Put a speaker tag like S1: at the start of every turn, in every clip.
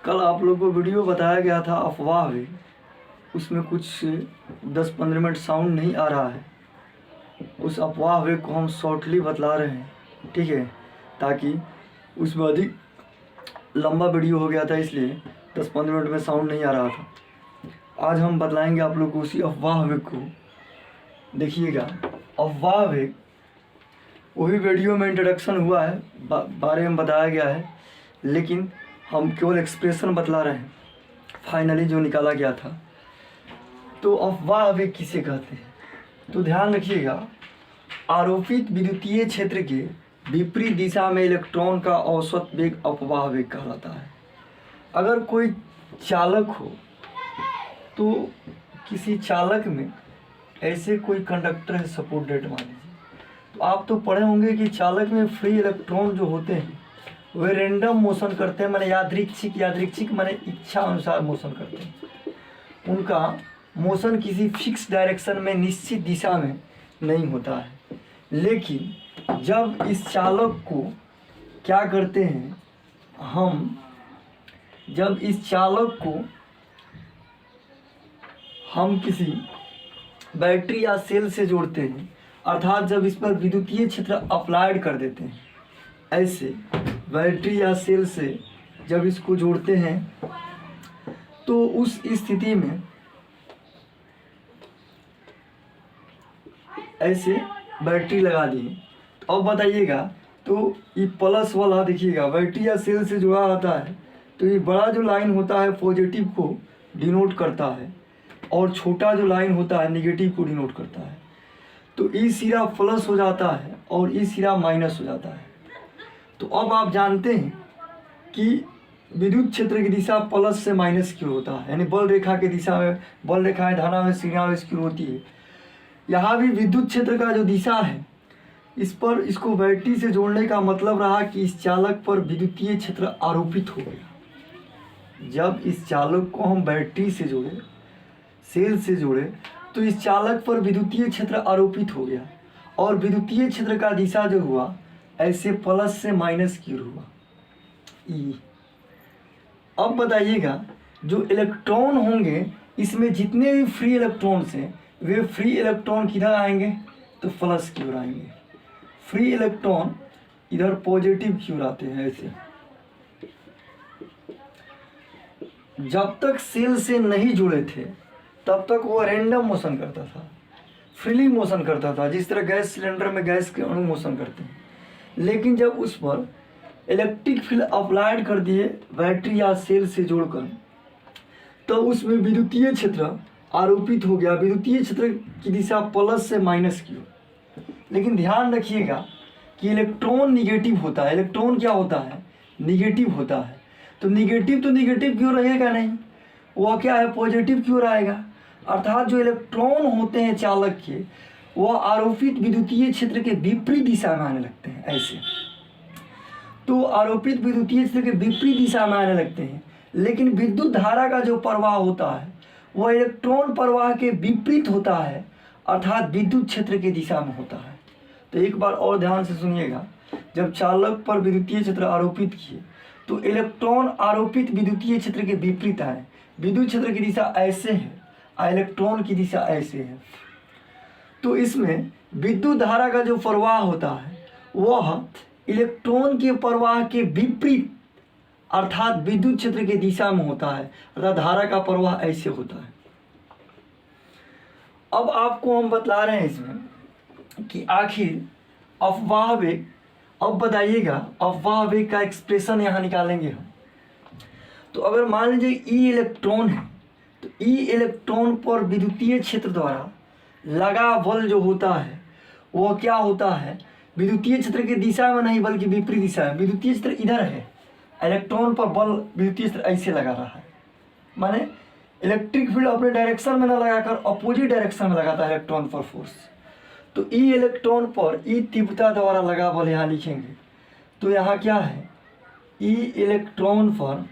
S1: कल आप लोगों को वीडियो बताया गया था अफवाह में, उसमें कुछ 10-15 मिनट साउंड नहीं आ रहा है। उस अफवाह वे को हम शॉर्टली बतला रहे हैं, ठीक है, ताकि उसमें अधिक लंबा वीडियो हो गया था, इसलिए 10-15 मिनट में साउंड नहीं आ रहा था। आज हम बतलाएंगे आप लोग को उसी अफवाह वे को। देखिएगा, अफवाह वे वही वीडियो में इंट्रोडक्शन हुआ है, बारे में बताया गया है, लेकिन हम केवल एक्सप्रेशन बतला रहे हैं, फाइनली जो निकाला गया था। तो अफवाह वे किसे कहते हैं, तो ध्यान रखिएगा, आरोपित विद्युतीय क्षेत्र के विपरीत दिशा में इलेक्ट्रॉन का औसत वेग अफवाह वेग कहलाता है। अगर कोई चालक हो तो किसी चालक में ऐसे कोई कंडक्टर है, सपोर्ट डेट मान लीजिए, तो आप तो पढ़े होंगे कि चालक में फ्री इलेक्ट्रॉन जो होते हैं वे रेंडम मोशन करते हैं, माने यादृच्छिक माने इच्छा अनुसार मोशन करते हैं। उनका मोशन किसी फिक्स डायरेक्शन में, निश्चित दिशा में नहीं होता है। लेकिन जब इस चालक को क्या करते हैं जब इस चालक को हम किसी बैटरी या सेल से जोड़ते हैं, अर्थात जब इस पर विद्युतीय क्षेत्र अप्लाइड कर देते हैं, ऐसे बैटरी या सेल से जब इसको जोड़ते हैं, तो उस स्थिति में ऐसे बैटरी लगा दिए। तो अब बताइएगा, तो ये प्लस वाला देखिएगा बैटरी या सेल से जुड़ा होता है, तो ये बड़ा जो लाइन होता है पॉजिटिव को डिनोट करता है, और छोटा जो लाइन होता है निगेटिव को डिनोट करता है। तो ई सिरा प्लस हो जाता है और ई सिरा माइनस हो जाता है। तो अब आप जानते हैं कि विद्युत क्षेत्र की दिशा प्लस से माइनस की ओर होता है, यानी बल रेखा की दिशा में, बल रेखाएं धारा में सीढ़ियाँ इसकी होती है। यहाँ भी विद्युत क्षेत्र का जो दिशा है, इस पर इसको बैटरी से जोड़ने का मतलब रहा कि इस चालक पर विद्युतीय क्षेत्र आरोपित हो गया। जब इस चालक को हम बैटरी से जोड़े, सेल से जोड़े, तो इस चालक पर विद्युतीय क्षेत्र आरोपित हो गया, और विद्युतीय क्षेत्र का दिशा जो हुआ ऐसे प्लस से माइनस की ओर हुआ, ई। अब बताइएगा, जो इलेक्ट्रॉन होंगे इसमें जितने भी फ्री इलेक्ट्रॉन्स हैं, वे फ्री इलेक्ट्रॉन किधर आएंगे, तो प्लस की ओर आएंगे। फ्री इलेक्ट्रॉन इधर पॉजिटिव की ओर आते हैं ऐसे। जब तक सेल से नहीं जुड़े थे तब तक वो रैंडम मोशन करता था, फ्रीली मोशन करता था, जिस तरह गैस सिलेंडर में गैस के अणु मोशन करते हैं। लेकिन जब उस पर इलेक्ट्रिक फील्ड अप्लाइड कर दिए बैटरी या सेल से जोड़कर, तो उसमें विद्युतीय क्षेत्र आरोपित हो गया, विद्युतीय क्षेत्र की दिशा प्लस से माइनस की ओर। लेकिन ध्यान रखिएगा कि इलेक्ट्रॉन निगेटिव होता है। इलेक्ट्रॉन क्या होता है, निगेटिव होता है। तो निगेटिव क्यों रहेगा नहीं, वह क्या है, पॉजिटिव की ओर आएगा। अर्थात जो इलेक्ट्रॉन होते हैं चालक के, वह आरोपित विद्युतीय क्षेत्र के विपरीत दिशा में आने लगते हैं ऐसे। तो आरोपित विद्युतीय क्षेत्र के विपरीत दिशा में आने लगते हैं, लेकिन विद्युत धारा का जो प्रवाह होता है वह इलेक्ट्रॉन प्रवाह के विपरीत होता है, अर्थात विद्युत क्षेत्र की दिशा में होता है। तो एक बार और ध्यान से सुनिएगा, जब चालक पर विद्युतीय क्षेत्र आरोपित किए तो इलेक्ट्रॉन आरोपित विद्युतीय क्षेत्र के विपरीत आए। विद्युत क्षेत्र की दिशा ऐसे है और इलेक्ट्रॉन की दिशा ऐसे है। तो इसमें विद्युत धारा का जो प्रवाह होता है वह इलेक्ट्रॉन के प्रवाह के विपरीत, अर्थात विद्युत क्षेत्र के दिशा में होता है, अर्थात धारा का प्रवाह ऐसे होता है। अब आपको हम बतला रहे हैं इसमें कि आखिर अफवाह वेग, अब बताइएगा अफवाह वेग का एक्सप्रेशन यहाँ निकालेंगे हम। तो अगर मान लीजिए ई इलेक्ट्रॉन है, तो ई इलेक्ट्रॉन पर विद्युतीय क्षेत्र द्वारा लगा बल जो होता है वह क्या होता है, विद्युतीय क्षेत्र की दिशा में नहीं बल्कि विपरीत दिशा में। विद्युतीय क्षेत्र इधर है, इलेक्ट्रॉन पर बल विद्युतीय क्षेत्र ऐसे लगा रहा है, माने इलेक्ट्रिक फील्ड अपने डायरेक्शन में न लगाकर अपोजिट डायरेक्शन में लगाता है इलेक्ट्रॉन पर फोर्स। तो ई इलेक्ट्रॉन पर ई तीव्रता द्वारा लगा बल यहाँ लिखेंगे। तो यहाँ क्या है, ई इलेक्ट्रॉन पर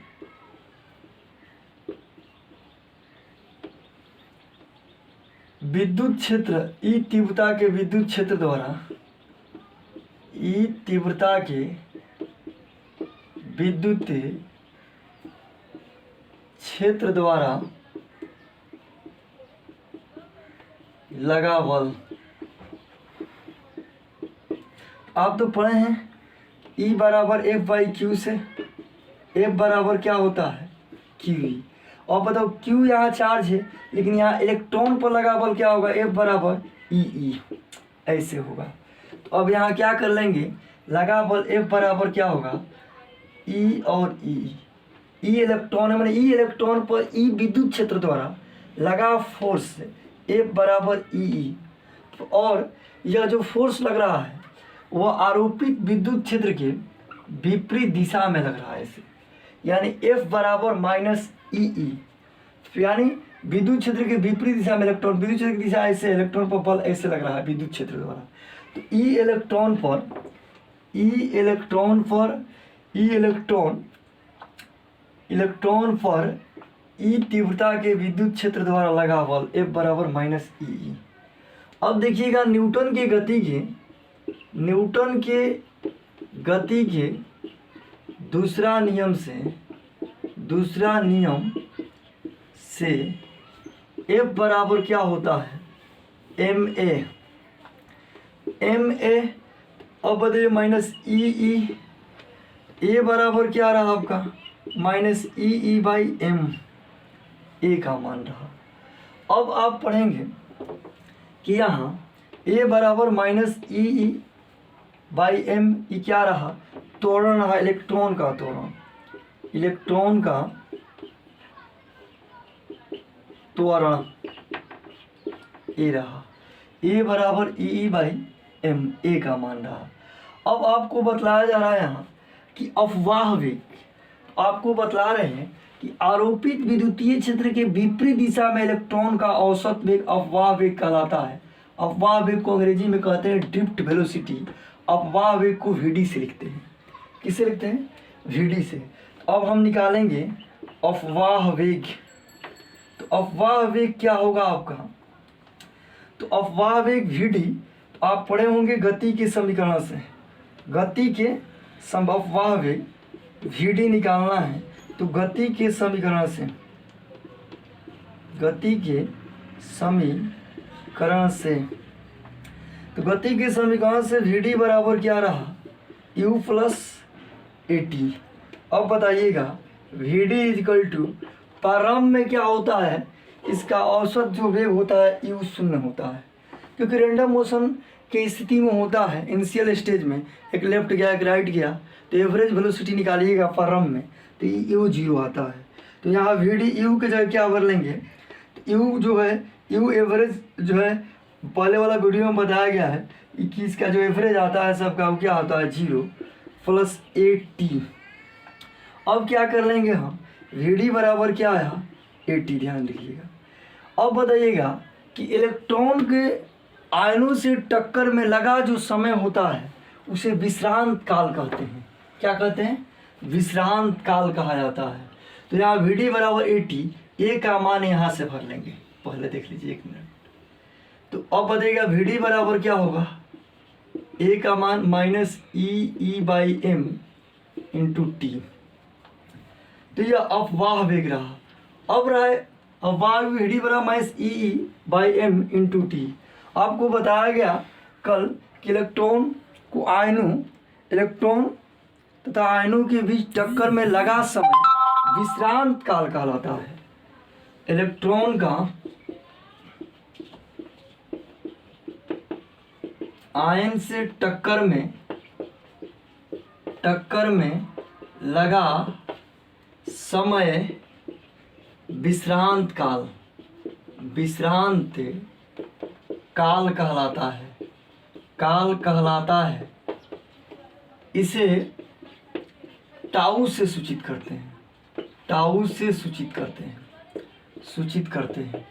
S1: विद्युत क्षेत्र, ई तीव्रता के विद्युत क्षेत्र द्वारा, ई तीव्रता के विद्युत क्षेत्र द्वारा लगा बल। आप तो पढ़े हैं E बराबर एफ बाई क्यू से। F बराबर क्या होता है क्यू ई। और बताओ क्यू यहाँ चार्ज है, लेकिन यहाँ इलेक्ट्रॉन पर लगा बल क्या होगा, F बराबर ई ऐसे होगा। तो अब यहाँ क्या कर लेंगे, लगा बल F बराबर क्या होगा, ई और ई इलेक्ट्रॉन है, मैंने ई इलेक्ट्रॉन पर ई विद्युत क्षेत्र द्वारा लगा फोर्स F बराबर ई। और यह जो फोर्स लग रहा है वह आरोपित विद्युत क्षेत्र के विपरीत दिशा में लग रहा है इसे, यानी F बराबर माइनस ई। यानी विद्युत क्षेत्र के विपरीत दिशा में इलेक्ट्रॉन, विद्युत क्षेत्र की दिशा ऐसे, इलेक्ट्रॉन पर बल ऐसे लग रहा है विद्युत क्षेत्र द्वारा। तो ई इलेक्ट्रॉन पर ई तीव्रता के विद्युत क्षेत्र द्वारा लगा बल F बराबर माइनस ई। अब देखिएगा न्यूटन के दूसरा नियम से F बराबर क्या होता है, एम ए। अब बताइए माइनस ई, ए बराबर क्या रहा आपका, माइनस ई बाई एम, ए का मान रहा। अब आप पढ़ेंगे कि यहाँ ए बराबर माइनस ई बाई एम, ई क्या रहा, त्वरण रहा, इलेक्ट्रॉन का त्वरण ए रहा, ए बराबर ई बाई एम, ए का मान रहा। अब आपको बतलाया जा रहा है यहाँ कि अफवाह वेग, आपको बतला रहे हैं कि आरोपित विद्युतीय क्षेत्र के विपरीत दिशा में इलेक्ट्रॉन का औसत वेग अफवाह वेग कहलाता है। अफवाह वेग को अंग्रेजी में कहते हैं ड्रिफ्ट वेलोसिटी। अफवाह वेग को वीडी से लिखते हैं, किससे लिखते हैं, वीडी से। अब हम निकालेंगे अफवाह वेग। तो अफवाह वेग क्या होगा आपका, तो अफवाह वेग वीडी आप पढ़े होंगे गति के समीकरण से, गति के अफवाह वेग वीडी निकालना है तो गति के समीकरण से वीडी बराबर क्या रहा, u प्लस ए टी। अब बताइएगा वीडी इजकल टू प्रारंभ में क्या होता है, इसका औसत जो वेग होता है u शून्य होता है, क्योंकि रैंडम मोशन की स्थिति में होता है। इनिशियल स्टेज में एक लेफ्ट गया एक राइट गया, तो एवरेज वेलोसिटी निकालिएगा प्रारंभ में तो u जीरो आता है। तो यहाँ वीडी u के जगह क्या भर लेंगे, तो u जो है u एवरेज जो है पहले वाला वीडियो में बताया गया है कि इसका जो एवरेज आता है सबका वो क्या आता है, जीरो प्लस ए टी। अब क्या कर लेंगे हम, वीडी बराबर क्या आया, ए टी, ध्यान रखिएगा। अब बताइएगा कि इलेक्ट्रॉन के आयनों से टक्कर में लगा जो समय होता है उसे विश्रांत काल कहते हैं। क्या कहते हैं, विश्रांत काल कहा जाता है। तो यहाँ वीडी बराबर ए टी, ए का मान यहाँ से भर लेंगे, पहले देख लीजिए 1 मिनट। तो अब बताइएगा वीडी बराबर क्या होगा, ए का मान minus e by m into t. तो यह अफवाह वेग रहा। अब रहा है अफवाह वीडी बराबर minus e by m into t. आपको बताया गया कल कि इलेक्ट्रॉन तथा आयनों के बीच टक्कर में लगा समय विश्रांत काल कहलाता है। इलेक्ट्रॉन का आयन से टक्कर में लगा समय विश्रांत काल कहलाता है। इसे टाउ से सूचित करते हैं।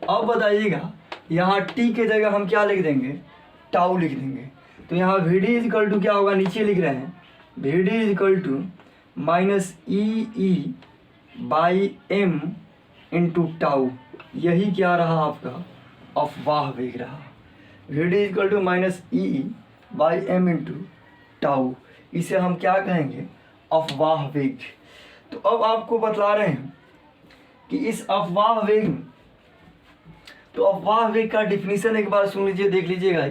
S1: अब बताइएगा यहाँ टी के जगह हम क्या लिख देंगे, टाउ लिख देंगे। तो यहाँ वीडी इजकल टू क्या होगा, नीचे लिख रहे हैं v d is equal to minus e by m into tau. यही क्या रहा आपका, अफवाह वेग रहा। V d is equal to minus e by m into tau, इसे हम क्या कहेंगे, अफवाह वेग। तो अब आपको बतला रहे हैं कि इस अफवाह वेग में, तो अफवाह वेग का डिफिनीशन एक बार सुन लीजिए, देख लीजिएगा।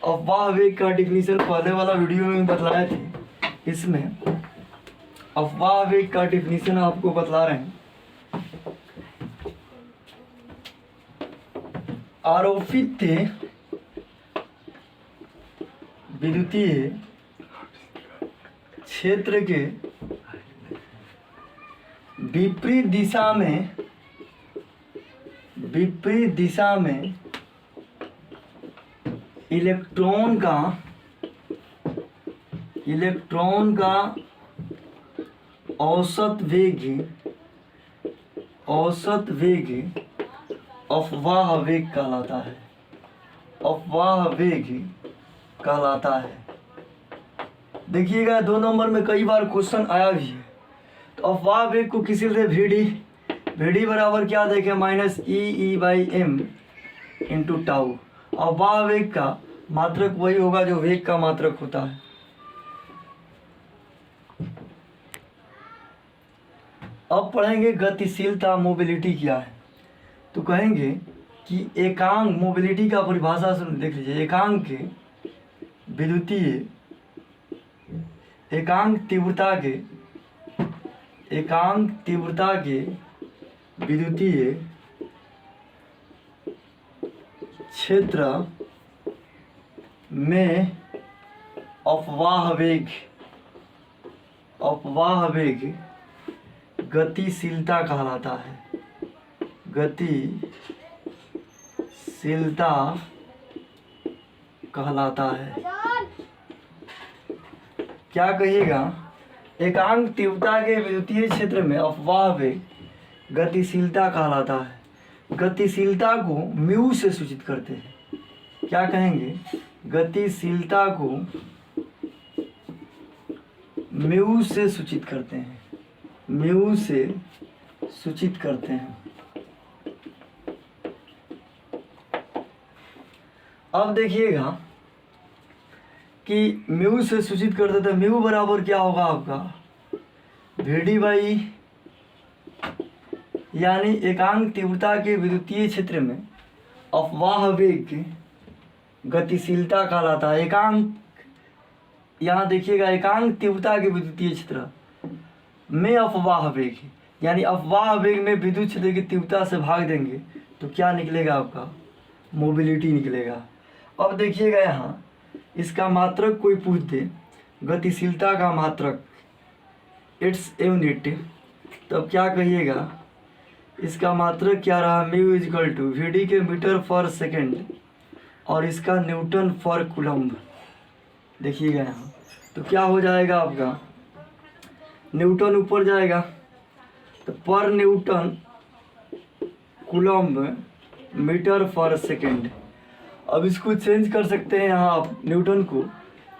S1: अफवाह वेग का डिफिनीशन पहले वाला वीडियो में बतलाए थे, इसमें अफवाह वेग का डिफिनीशन आपको बतला रहे हैं। आरोपित विद्युतीय क्षेत्र के विपरीत दिशा में इलेक्ट्रॉन का औसत वेग अफवाह वेग कहलाता है। अफवाह वेग कहलाता है। देखिएगा 2 नंबर में कई बार क्वेश्चन आया भी है। तो अफवाह वेग को किसी से VD बराबर क्या देखें, -EE/m इंटू टाउ। अफवाह वेग का मात्रक वही होगा जो वेग का मात्रक होता है। अब पढ़ेंगे गतिशीलता, मोबिलिटी क्या है। तो कहेंगे कि एकांक, मोबिलिटी का परिभाषा सुन देख लीजिए। एकांक तीव्रता के विद्युतीय क्षेत्र में अफवाह वेग गतिशीलता कहलाता है। गतिशीलता कहलाता है। क्या कहिएगा, एकांक तीव्रता के विद्युतीय क्षेत्र में अफवाह वेग गतिशीलता कहलाता है। गतिशीलता को म्यू से सूचित करते हैं। क्या कहेंगे, गतिशीलता को म्यू से सूचित करते हैं। म्यू से सूचित करते हैं। अब देखिएगा कि म्यू से सूचित करते थे। म्यू बराबर क्या होगा आपका, VD/, यानी एकांक तीव्रता के विद्युतीय क्षेत्र में अफवाह वेग गतिशीलता कहलाता है। एकांक, यहाँ देखिएगा, एकांक तीव्रता के विद्युतीय क्षेत्र में अफवाह वेग, यानी अफवाह वेग में विद्युत क्षेत्र की तीव्रता से भाग देंगे तो क्या निकलेगा आपका, मोबिलिटी निकलेगा। अब देखिएगा यहाँ इसका मात्रक कोई पूछ दे, गतिशीलता का मात्रक, इट्स यूनिट, तब क्या कहिएगा, इसका मात्रक क्या रहा, म्यू इक्वल टू VD के मीटर पर सेकेंड और इसका न्यूटन पर कूलम्ब। देखिएगा यहाँ तो क्या हो जाएगा आपका, न्यूटन ऊपर जाएगा तो पर न्यूटन कूलम्ब मीटर पर सेकेंड। अब इसको चेंज कर सकते हैं, यहाँ आप न्यूटन को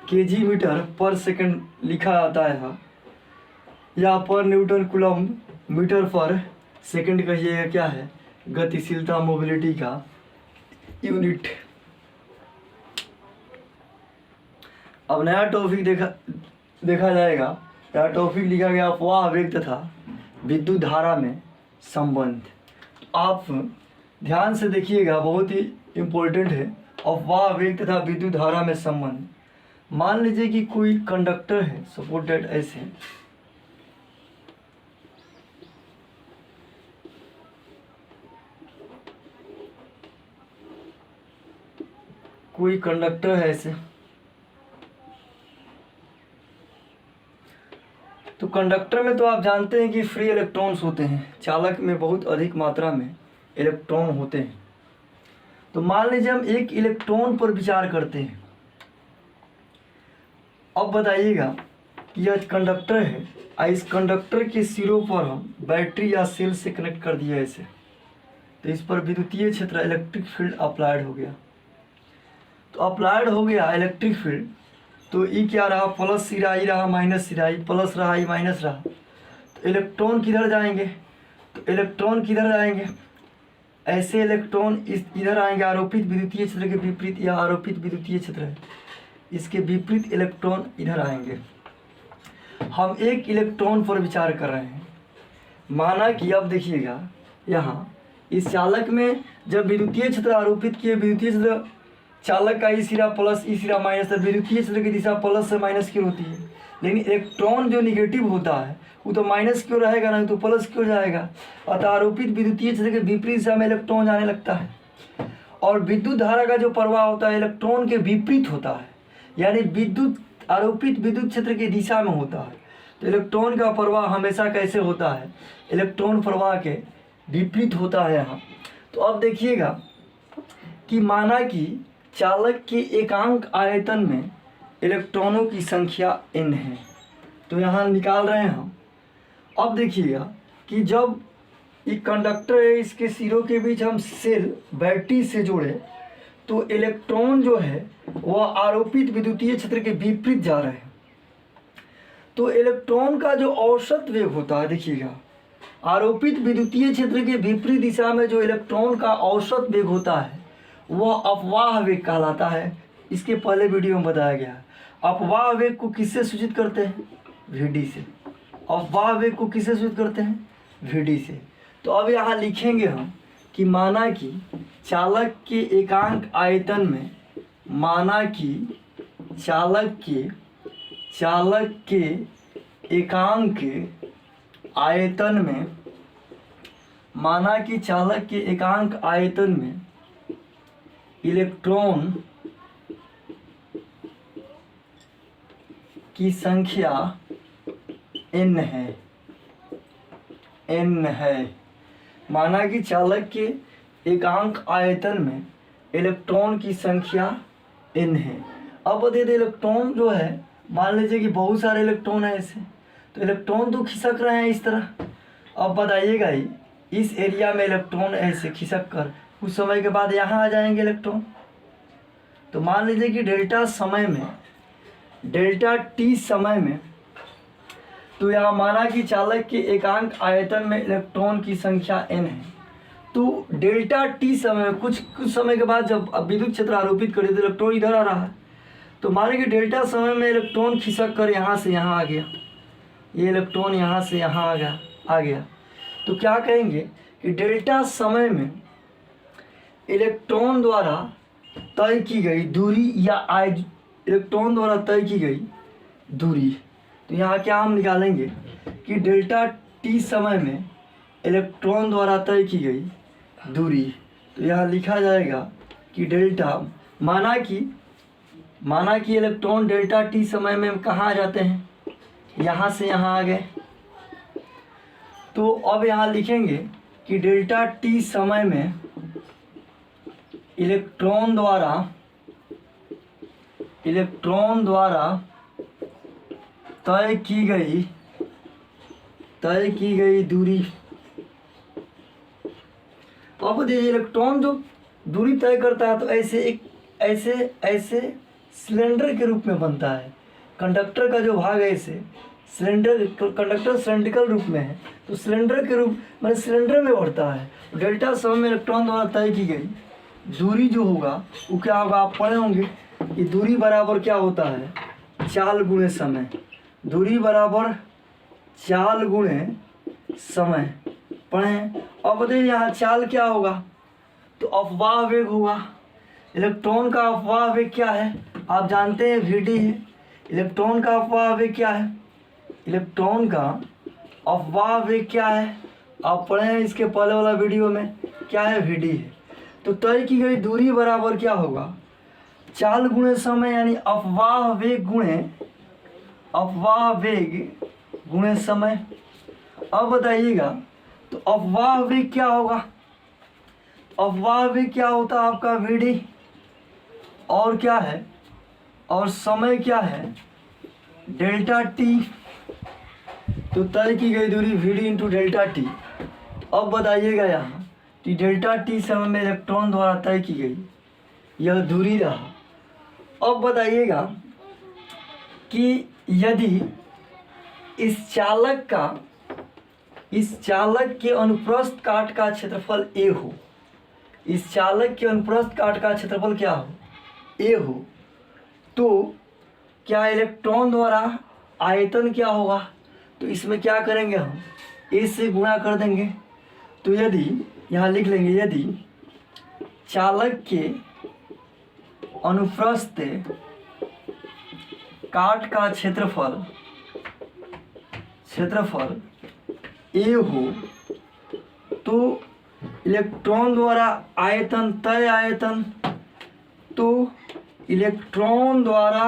S1: केजी मीटर पर सेकेंड लिखा जाता है यहाँ, या पर न्यूटन कूलम्ब मीटर पर सेकेंड कहिएगा, क्या है, गतिशीलता, मोबिलिटी का यूनिट। अब नया टॉपिक देखा जाएगा। नया टॉपिक लिखा गया अफवाह वेग तथा विद्युत धारा में संबंध। आप ध्यान से देखिएगा, बहुत ही इम्पोर्टेंट है। अफवाह वेग तथा विद्युत धारा में संबंध। मान लीजिए कि कोई कंडक्टर है, सपोज दैट ऐसे, कोई कंडक्टर है ऐसे, तो कंडक्टर में तो आप जानते हैं कि फ्री इलेक्ट्रॉन्स होते हैं। चालक में बहुत अधिक मात्रा में इलेक्ट्रॉन होते हैं। तो मान लीजिए हम एक इलेक्ट्रॉन पर विचार करते हैं। अब बताइएगा कि यह कंडक्टर है, इस कंडक्टर के सिरों पर हम बैटरी या सेल से कनेक्ट कर दिया ऐसे, तो इस पर विद्युतीय क्षेत्र, इलेक्ट्रिक फील्ड अप्लाइड हो गया। तो अप्लाइड हो गया इलेक्ट्रिक फील्ड, तो ई क्या रहा, प्लस सिरा, ई रहा माइनस सिरा, ई प्लस रहा, ई माइनस रहा। तो इलेक्ट्रॉन किधर जाएंगे, तो इलेक्ट्रॉन किधर जाएंगे, ऐसे इलेक्ट्रॉन इस इधर आएंगे, आरोपित विद्युतीय क्षेत्र के विपरीत, या आरोपित विद्युतीय क्षेत्र है इसके विपरीत इलेक्ट्रॉन इधर आएंगे। हम एक इलेक्ट्रॉन पर विचार कर रहे हैं। माना कि अब देखिएगा यहाँ इस चालक में जब विद्युतीय क्षेत्र आरोपित किए, विद्युतीय क्षेत्र चालक का ई सिरा प्लस ई सिरा माइनस है, विद्युतीय क्षेत्र की दिशा प्लस से माइनस की होती है। लेकिन इलेक्ट्रॉन जो निगेटिव होता है वो तो माइनस क्यों रहेगा, नहीं तो प्लस क्यों जाएगा। अतः आरोपित विद्युतीय क्षेत्र के विपरीत दिशा में इलेक्ट्रॉन जाने लगता है। और विद्युत धारा का जो प्रवाह होता है इलेक्ट्रॉन के विपरीत होता है, यानी विद्युत आरोपित विद्युत क्षेत्र की दिशा में होता है। तो इलेक्ट्रॉन का प्रवाह हमेशा कैसे होता है, इलेक्ट्रॉन प्रवाह के विपरीत होता है यहाँ। तो अब देखिएगा कि माना कि चालक के एकांक आयतन में इलेक्ट्रॉनों की संख्या n है, तो यहाँ निकाल रहे हैं हम। अब देखिएगा कि जब ये कंडक्टर है, इसके सिरों के बीच हम सेल बैटरी से जोड़े तो इलेक्ट्रॉन जो है वह आरोपित विद्युतीय क्षेत्र के विपरीत जा रहे हैं। तो इलेक्ट्रॉन का जो औसत वेग होता है, देखिएगा आरोपित विद्युतीय क्षेत्र के विपरीत दिशा में जो इलेक्ट्रॉन का औसत वेग होता है वह अपवाह वेग कहलाता है। इसके पहले वीडियो में बताया गया है। अपवाह वेग को किससे सूचित करते हैं, Vd से। अपवाह वेग को किससे सूचित करते हैं, Vd से। तो अब यहाँ लिखेंगे हम कि माना कि चालक के एकांक आयतन में, माना कि चालक के एकांक आयतन में, माना कि चालक के एकांक आयतन में इलेक्ट्रॉन की संख्या n है। माना कि चालक के एकांक आयतन में इलेक्ट्रॉन की संख्या n है। अब बता दें इलेक्ट्रॉन जो है, मान लीजिए कि बहुत सारे इलेक्ट्रॉन है ऐसे, तो इलेक्ट्रॉन तो खिसक रहे हैं इस तरह। अब बताइएगा ही इस एरिया में इलेक्ट्रॉन ऐसे खिसक कर कुछ समय के बाद यहाँ आ जाएंगे इलेक्ट्रॉन। तो मान लीजिए कि डेल्टा t समय में, तो यहाँ माना कि चालक के एकांक आयतन में इलेक्ट्रॉन की संख्या n है। तो डेल्टा t समय में कुछ समय के बाद जब विद्युत क्षेत्र आरोपित करे तो इलेक्ट्रॉन इधर आ रहा है, तो माने कि डेल्टा समय में इलेक्ट्रॉन खिसक कर यहाँ से यहाँ आ गया, ये इलेक्ट्रॉन यहाँ से यहाँ आ गया। तो क्या कहेंगे कि डेल्टा समय में इलेक्ट्रॉन द्वारा तय की गई दूरी या इलेक्ट्रॉन द्वारा तय की गई दूरी। तो यहाँ क्या हम निकालेंगे कि डेल्टा t समय में इलेक्ट्रॉन द्वारा तय की गई दूरी। तो यहाँ लिखा जाएगा कि डेल्टा, माना कि इलेक्ट्रॉन डेल्टा t समय में कहाँ आ जाते हैं, यहाँ से यहाँ आ गए। तो अब यहाँ लिखेंगे कि डेल्टा t समय में इलेक्ट्रॉन द्वारा तय की गई दूरी। अब देखिए इलेक्ट्रॉन जो दूरी तय करता है तो ऐसे सिलेंडर के रूप में बनता है। कंडक्टर का जो भाग है ऐसे कंडक्टर सिलेंड्रिकल रूप में है, तो सिलेंडर के रूप मतलब सिलेंडर में बढ़ता है। डेल्टा समय में इलेक्ट्रॉन द्वारा तय की गई दूरी जो होगा वो क्या होगा, आप पढ़े होंगे। ये दूरी बराबर क्या होता है, चाल गुणे समय। दूरी बराबर चाल गुणे समय पढ़े। अब बताइए यहाँ चाल क्या होगा, तो अपवाह वेग होगा। इलेक्ट्रॉन का अपवाह वेग क्या है, आप जानते हैं Vd है। इलेक्ट्रॉन का अपवाह वेग क्या है, इलेक्ट्रॉन का अपवाह वेग क्या है, आप पढ़े हैं इसके पहले वाला वीडियो में, क्या है, Vd है। तो तय की गई दूरी बराबर क्या होगा, चाल गुणे समय, यानी अपवाह वेग गुणे समय। अब बताइएगा तो अपवाह वेग क्या होगा, अपवाह वेग क्या होता है आपका Vd, और क्या है, और समय क्या है, डेल्टा t। तो तय की गई दूरी Vd इंटू डेल्टा t। अब बताइएगा यहाँ कि डेल्टा t समय में इलेक्ट्रॉन द्वारा तय की गई यह दूरी रहा। अब बताइएगा कि यदि इस चालक के अनुप्रस्थ काट का क्षेत्रफल a हो, इस चालक के अनुप्रस्थ काट का क्षेत्रफल क्या हो, a हो, तो क्या इलेक्ट्रॉन द्वारा आयतन क्या होगा। तो इसमें क्या करेंगे हम, ए से गुणा कर देंगे। तो यदि यहाँ लिख लेंगे, यदि चालक के अनुप्रस्थ काट का क्षेत्रफल ए हो तो इलेक्ट्रॉन द्वारा आयतन तय आयतन, तो इलेक्ट्रॉन द्वारा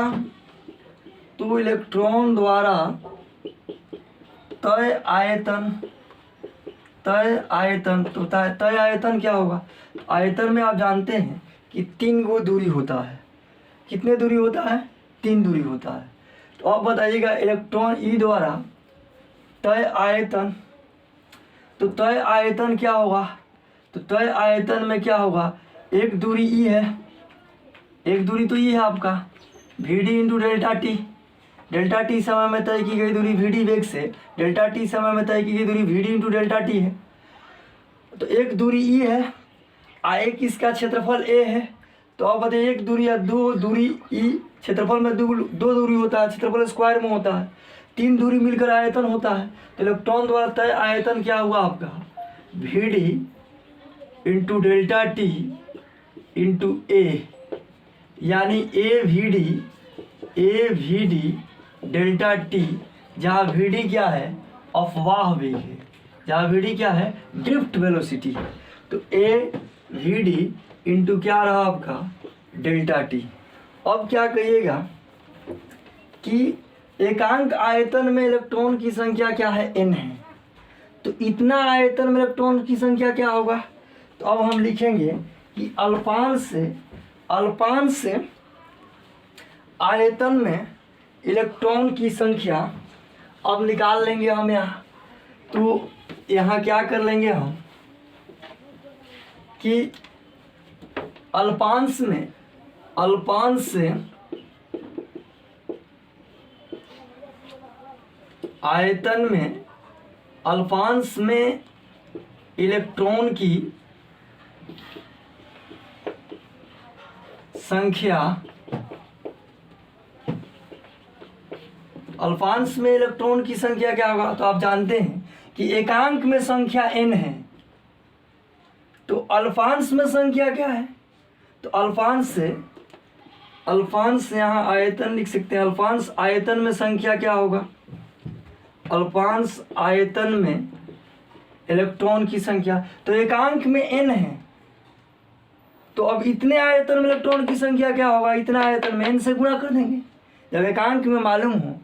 S1: तय आयतन, तो तय आयतन क्या होगा? आयतन में आप जानते हैं कि 3 गो दूरी होता है। कितने दूरी होता है? 3 दूरी होता है। तो अब बताइएगा इलेक्ट्रॉन ई द्वारा तय आयतन, तो तय आयतन क्या होगा? तो तय आयतन में क्या होगा? एक दूरी ई है, एक दूरी तो ई है आपका v d into delta t. Delta t समय में तय की गई दूरी वी डी वेग से, डेल्टा टी समय में तय की गई दूरी v d into delta t है। तो एक दूरी ई है, एक इसका क्षेत्रफल ए है। तो अब बताइए एक दूरी या 2 दूरी ई, क्षेत्रफल में 2 दूरी होता है, क्षेत्रफल स्क्वायर में होता है, 3 दूरी मिलकर आयतन होता है। तो इलेक्ट्रॉन द्वारा तय आयतन क्या हुआ आपका? V d into delta t into a, यानी a v d delta t, जहाँ वी डी क्या है? अफवाह वेग है, जहाँ वी डी क्या है? ड्रिफ्ट वेलोसिटी है। तो ए वी डी इंटू क्या रहा आपका? Delta T. अब क्या कहिएगा कि एकांक आयतन में इलेक्ट्रॉन की संख्या क्या है? n है। तो इतना आयतन में इलेक्ट्रॉन की संख्या क्या होगा? तो अब हम लिखेंगे कि अल्पांश से आयतन में इलेक्ट्रॉन की संख्या अब निकाल लेंगे हम यहाँ। तो यहाँ क्या कर लेंगे हम कि अल्पांश से आयतन में अल्पांश में इलेक्ट्रॉन की संख्या, अल्पांश में इलेक्ट्रॉन की संख्या क्या होगा? तो आप जानते हैं कि एकांक में संख्या n है, तो अल्पांश में संख्या क्या है? तो अल्पांश से यहाँ आयतन लिख सकते हैं। अल्पांश आयतन में संख्या क्या होगा? अल्पांश आयतन में इलेक्ट्रॉन की संख्या, तो एकांक में n है, तो अब इतने आयतन में इलेक्ट्रॉन की संख्या क्या होगा? इतना आयतन में n से गुणा कर देंगे। जब एकांक में मालूम हो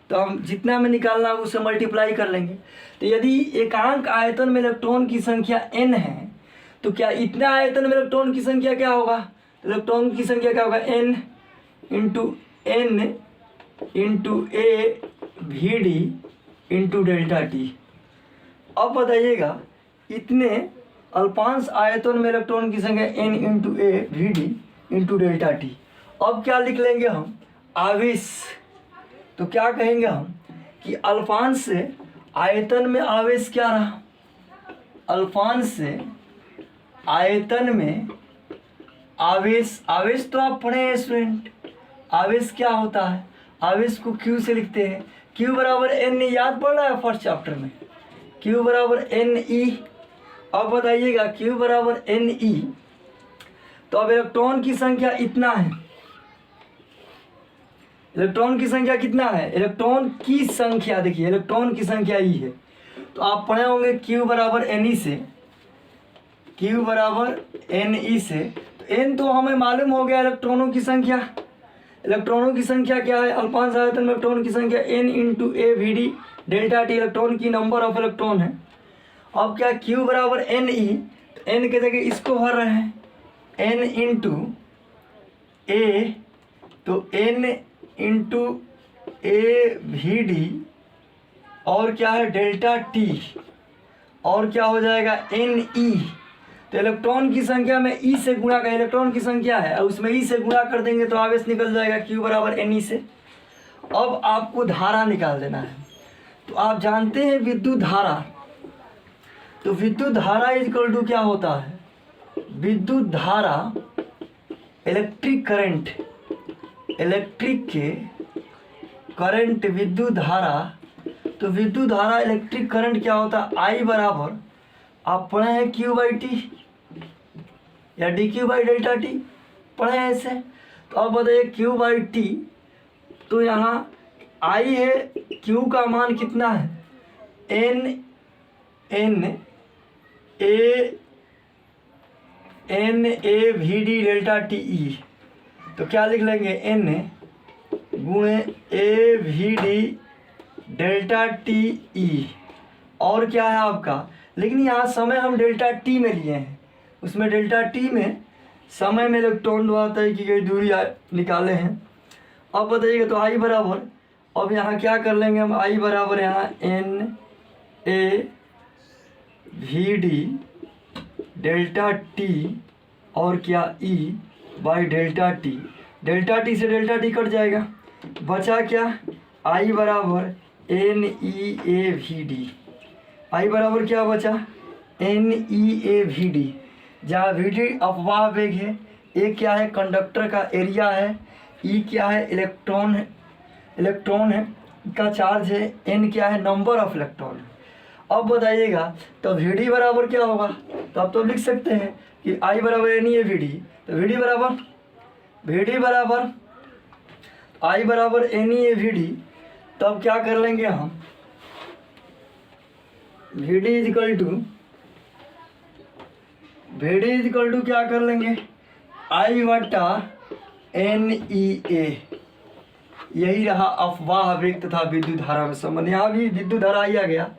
S1: तो हम जितना में निकालना है उससे मल्टीप्लाई कर लेंगे। तो यदि एकांक आयतन में इलेक्ट्रॉन की संख्या n है, तो क्या इतना आयतन में इलेक्ट्रॉन की संख्या क्या होगा? इलेक्ट्रॉन की संख्या क्या होगा? n इंटू ए v d into delta T. अब बताइएगा इतने अल्पांश आयतन में इलेक्ट्रॉन की संख्या n इंटू ए v d into delta T. अब क्या लिख लेंगे हम? आवेश। तो क्या कहेंगे हम कि अल्पांश से आयतन में आवेश क्या रहा? अल्पांश से आयतन में आवेश तो आप पढ़े हैं स्टूडेंट। आवेश क्या होता है? आवेश को Q से लिखते हैं। Q बराबर n, याद पड़ रहा है फर्स्ट चैप्टर में? Q बराबर NE। अब बताइएगा Q बराबर NE, तो अब इलेक्ट्रॉन की संख्या इतना है। इलेक्ट्रॉन की संख्या कितना है? इलेक्ट्रॉन की संख्या देखिए, इलेक्ट्रॉन की संख्या ई है। तो आप पढ़े होंगे Q बराबर NE से, Q बराबर NE से। तो n तो हमें मालूम हो गया इलेक्ट्रॉनों की संख्या। इलेक्ट्रॉनों की संख्या क्या है? अल्पांश आयतन में इलेक्ट्रॉन की संख्या n इंटू ए v d delta T, electron की नंबर ऑफ इलेक्ट्रॉन है। अब क्या Q बराबर NE, तो n के जगह इसको भर रहे हैं n इंटू ए, तो n इंटू ए वी डी और क्या है? डेल्टा टी, और क्या हो जाएगा? NE। तो इलेक्ट्रॉन की संख्या में ई से गुणा कर, इलेक्ट्रॉन की संख्या है और उसमें ई से गुणा कर देंगे तो आवेश निकल जाएगा Q बराबर NE से। अब आपको धारा निकाल देना है। तो आप जानते हैं विद्युत धारा, तो विद्युत धारा इज इक्वल टू क्या होता है? विद्युत धारा इलेक्ट्रिक करंट, इलेक्ट्रिक के करंट विद्युत धारा, तो विद्युत धारा इलेक्ट्रिक करंट क्या होता है, आई बराबर आप पढ़े हैं क्यू बाई टी या D Q by delta T, पढ़े हैं ऐसे। तो अब बताइए क्यू बाई टी, तो यहाँ आई है, क्यू का मान कितना है, एन ए v d delta t e. तो क्या लिख लेंगे, एन गुणे A v d delta t e. और क्या है आपका, लेकिन यहाँ समय हम डेल्टा टी में लिए हैं, उसमें डेल्टा टी में समय में इलेक्ट्रॉन द्वारा तय की गई दूरी निकाले हैं। अब बताइएगा तो आई बराबर, अब यहाँ क्या कर लेंगे हम, आई बराबर यहाँ एन ए वी डी डेल्टा टी और क्या ई बाई डेल्टा टी से डेल्टा टी कट जाएगा, बचा क्या, आई बराबर n e A v d. I बराबर क्या बचा, एन ई ए वी डी, जहाँ वी डी अपवाह वेग है, ए क्या है कंडक्टर का एरिया है, ई क्या है इलेक्ट्रॉन है का चार्ज है, एन क्या है नंबर ऑफ इलेक्ट्रॉन। अब बताइएगा तो वी डी बराबर क्या होगा, तो आप तो लिख सकते हैं कि आई बराबर एन ई ए वी डी, तो वी डी बराबर आई बराबर एन ई ए वी डी। तब क्या कर लेंगे हम, वी डी इजिकल टू क्या कर लेंगे, आई बटा एन ई ए। यही रहा अफवाह वेग तथा विद्युत धारा में संबंध। यहाँ भी विद्युत धारा ही आ गया,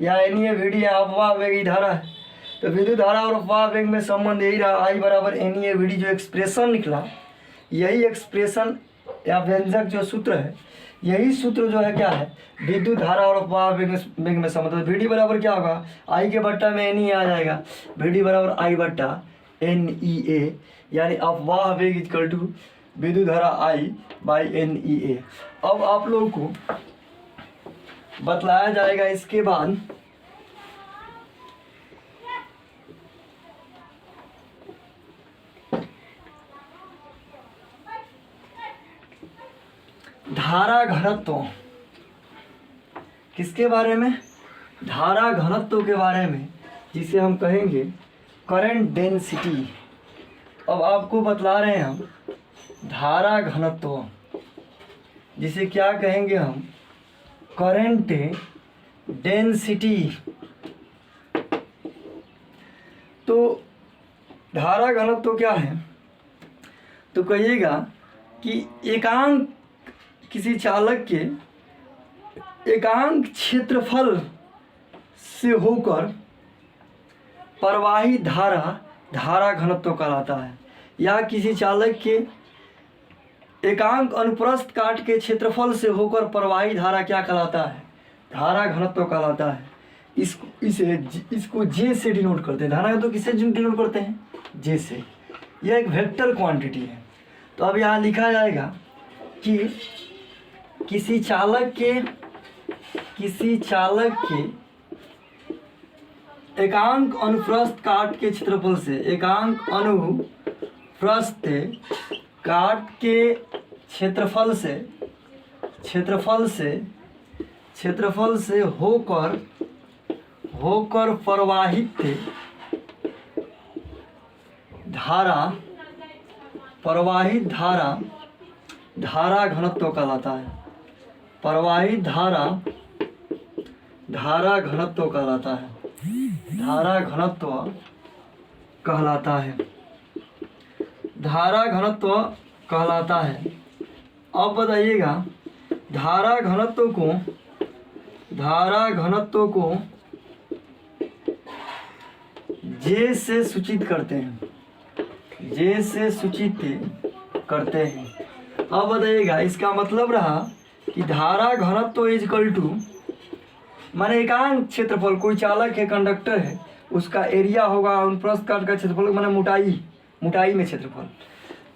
S1: या एन ई ए वी डी है, अफवाह वेग ही धारा है, तो विद्युत धारा और अफवाह वेग में संबंध यही रहा, आई बराबर एन ई ए वी डी। जो एक्सप्रेशन निकला, यही एक्सप्रेशन या व्यंजक जो सूत्र है, यही सूत्र जो है क्या है, विद्युत धारा और अफवाह वेग में संबंध। वी डी बराबर क्या होगा, आई के बट्टा में एन ई आ जाएगा, वी डी बराबर आई बट्टा एन ई ए, यानी अफवाह वेग इक्वल टू विद्युत धारा आई बाई एन ई ए। अब आप लोगों को बतलाया जाएगा इसके बाद धारा घनत्व, किसके बारे में, धारा घनत्व के बारे में, जिसे हम कहेंगे करंट डेंसिटी। अब आपको बतला रहे हैं हम धारा घनत्व, जिसे क्या कहेंगे हम, करंट डेंसिटी। तो धारा घनत्व क्या है, तो कहिएगा कि एकांक किसी चालक के एकांक क्षेत्रफल से होकर प्रवाही धारा घनत्व कहलाता है, या किसी चालक के एकांक अनुप्रस्थ काट के क्षेत्रफल से होकर प्रवाही धारा क्या कहलाता है, धारा घनत्व कहलाता है। इसको जे से डिनोट करते हैं। धारा घनत्व किससे डिनोट करते हैं, जे से। यह एक वेक्टर क्वांटिटी है। तो अब यहाँ लिखा जाएगा कि किसी चालक के एकांक अनुप्रस्थ काट के क्षेत्रफल से, एकांक अनुप्रस्थ काट के क्षेत्रफल से होकर प्रवाहित धारा घनत्व कहलाता है। प्रवाहित धारा घनत्व कहलाता है, धारा घनत्व कहलाता है। अब बताइएगा धारा घनत्व को जे से सूचित करते हैं। अब बताइएगा इसका मतलब रहा कि धारा घनत्व इजकल टू, माने एकांक क्षेत्रफल, कोई चालक है, कंडक्टर है, उसका एरिया होगा अनुप्रस्थ काट का क्षेत्रफल, माने मोटाई में क्षेत्रफल।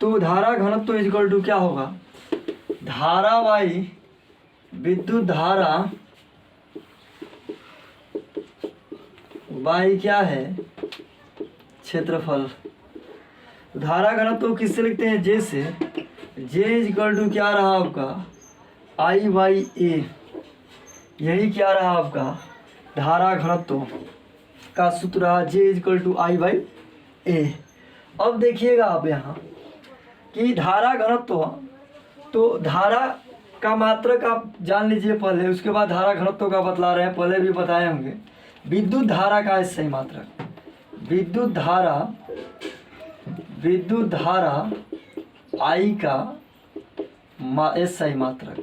S1: तो धारा घनत्व इजकल टू क्या होगा, धारा बाई विद्युत धारा बाई क्या है, क्षेत्रफल। धारा घनत्व किससे लिखते हैं, जे से। जे इजकल टू क्या रहा आपका, आई बाई ए, यही क्या रहा आपका धारा घनत्व का सूत्र रहा J=I/A। अब देखिएगा आप यहाँ कि धारा घनत्व, तो धारा का मात्रक आप जान लीजिए पहले, उसके बाद धारा घनत्व का बतला रहे हैं, पहले भी बताए होंगे। विद्युत धारा का सही मात्रक, विद्युत धारा I का सही मात्रक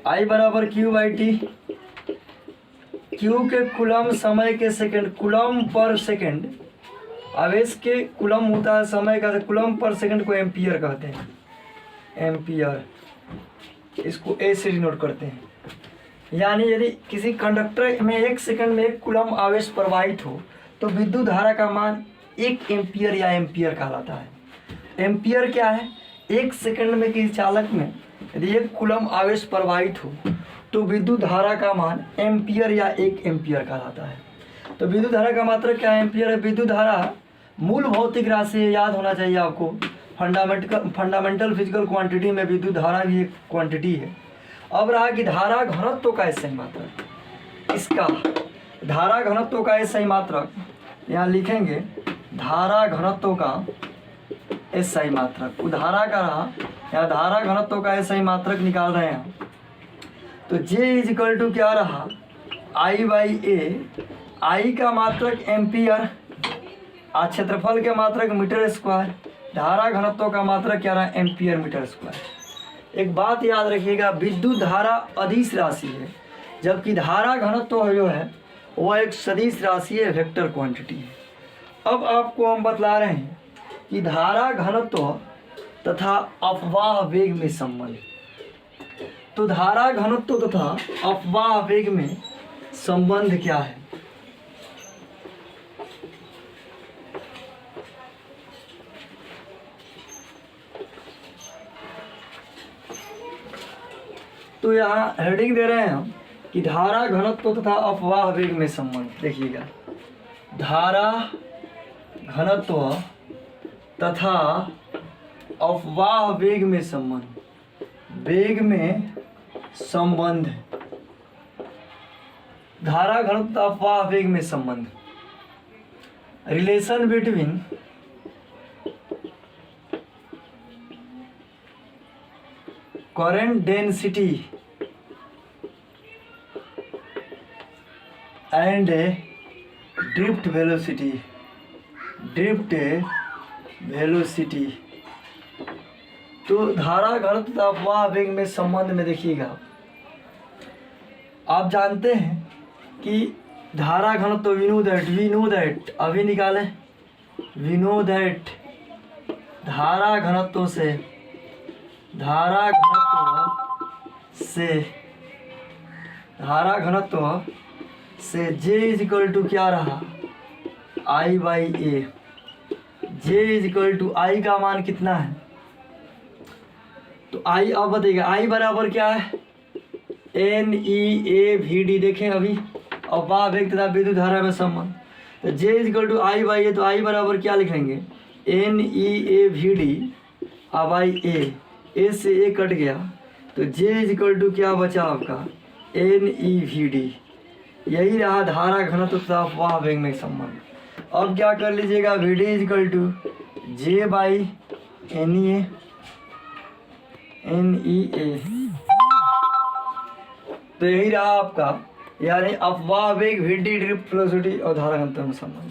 S1: I बराबर Q/T। Q के कूलम समय के सेकंड, कूलम पर सेकंड, आवेश के कूलम होता है समय का, कूलम पर सेकंड को एम्पियर कहते हैं, एम्पियर, इसको ए से डिनोट करते हैं। यानी यदि किसी कंडक्टर में 1 सेकंड में 1 कूलम आवेश प्रवाहित हो तो विद्युत धारा का मान 1 एम्पियर या एम्पियर कहलाता है। एम्पियर क्या है? 1 सेकंड में किसी चालक में यदि 1 कूलम आवेश प्रवाहित हो तो विद्युत धारा का मान एम्पियर या 1 एम्पियर कहलाता है। तो विद्युत धारा का मात्रक क्या है? एम्पियर है। विद्युत धारा मूल भौतिक राशि है, याद होना चाहिए आपको। फंडामेंटल फिजिकल क्वांटिटी में विद्युत धारा भी एक क्वांटिटी है। अब रहा कि धारा घनत्व का सही मात्रक, इसका धारा घनत्व का सही मात्रक यहाँ लिखेंगे, धारा घनत्व का सही मात्रक, धारा का रहा यहाँ, धारा घनत्व का सही मात्रक निकाल रहे हैं। तो J= क्या रहा? I/A। I का मात्रक एम्पियर, क्षेत्रफल के मात्रक मीटर स्क्वायर, धारा घनत्व का मात्रक क्या रहा? Ampere metre square. एक बात याद रखिएगा, विद्युत धारा अदिश राशि है, जबकि धारा घनत्व जो है वह एक सदिश राशि है, वेक्टर क्वांटिटी है। अब आपको हम बतला रहे हैं कि धारा घनत्व तथा अपवाह वेग में संबंध। तो धारा घनत्व तथा अपवाह वेग में संबंध क्या है? तो यहाँ हेडिंग दे रहे हैं हम कि धारा घनत्व तथा अपवाह वेग में संबंध। देखिएगा, धारा घनत्व तथा अपवाह वेग में संबंध, वेग में संबंध, धारा घनत्व अपवाह वेग में संबंध, relation between current density and drift velocity, तो धारा घनत्व तथा अपवाह वेग में संबंध में देखिएगा, आप जानते हैं कि धारा घनत्व वी नो दैट अभी निकाले, वी नो दैट धारा घनत्व से J= क्या रहा? I/A। J= I का मान कितना है? तो I अब बताइएगा, I बराबर क्या है? NEAVD। देखें अभी अपवाह वेग तथा विद्युत धारा में संबंध, तो J=I/A, तो I बराबर क्या लिखेंगे? NEAVD अब A, A से A कट गया, तो J= क्या बचा आपका? NEVD। यही रहा धारा घनत्व तथा अपवाह वेग में संबंध। अब क्या कर लीजिएगा? VD J/NEA। तो यही रहा आपका, यानी अपवाह वेग, VD, ड्रिफ्ट वेलोसिटी और धारा घनत्व में संबंध।